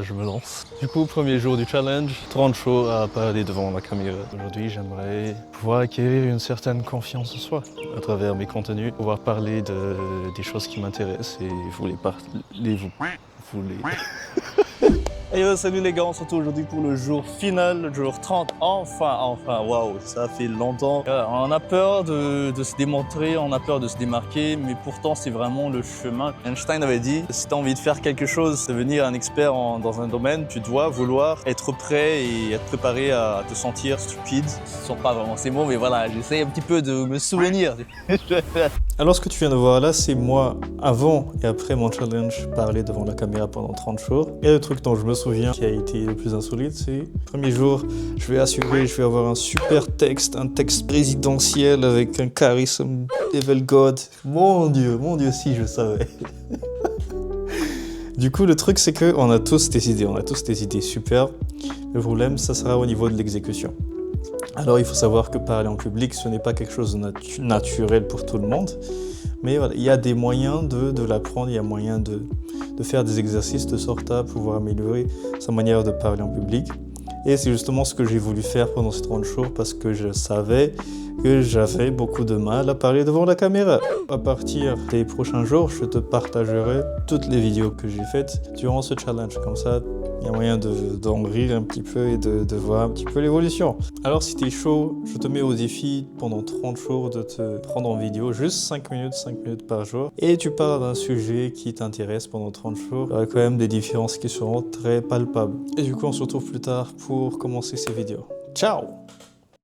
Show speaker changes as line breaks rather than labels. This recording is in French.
je me lance. Du coup, premier jour du challenge, 30 jours à parler devant la caméra. Aujourd'hui, j'aimerais pouvoir acquérir une certaine confiance en soi à travers mes contenus, pouvoir parler des choses qui m'intéressent et vous les Hey yo, salut les gars, on se retrouve aujourd'hui pour le jour final, le jour 30, enfin, waouh, ça fait longtemps. On a peur de se démontrer, on a peur de se démarquer, mais pourtant c'est vraiment le chemin. Einstein avait dit, si tu as envie de faire quelque chose, devenir un expert dans un domaine, tu dois vouloir être prêt et être préparé à te sentir stupide. Ce ne sont pas vraiment ces mots, mais voilà, j'essaie un petit peu de me souvenir.
Alors ce que tu viens de voir là, c'est moi avant et après mon challenge parler devant la caméra pendant 30 jours. Et le truc dont je me souviens qui a été le plus insolite, c'est premier jour, je vais avoir un super texte, un texte présidentiel avec un charisme level god. Mon Dieu, si je savais. Du coup, le truc c'est qu'on a tous des idées super. Le problème, ça sera au niveau de l'exécution. Alors il faut savoir que parler en public, ce n'est pas quelque chose de naturel pour tout le monde. Mais voilà, il y a des moyens de l'apprendre, il y a moyen de faire des exercices de sorte à pouvoir améliorer sa manière de parler en public. Et c'est justement ce que j'ai voulu faire pendant ces 30 jours parce que je savais que j'avais beaucoup de mal à parler devant la caméra. À partir des prochains jours, je te partagerai toutes les vidéos que j'ai faites durant ce challenge. Comme ça, il y a moyen d'en rire un petit peu et de voir un petit peu l'évolution. Alors si t'es chaud, je te mets au défi pendant 30 jours de te prendre en vidéo, juste 5 minutes par jour. Et tu parles d'un sujet qui t'intéresse pendant 30 jours. Il y aura quand même des différences qui seront très palpables. Et du coup, on se retrouve plus tard pour commencer ces vidéos. Ciao!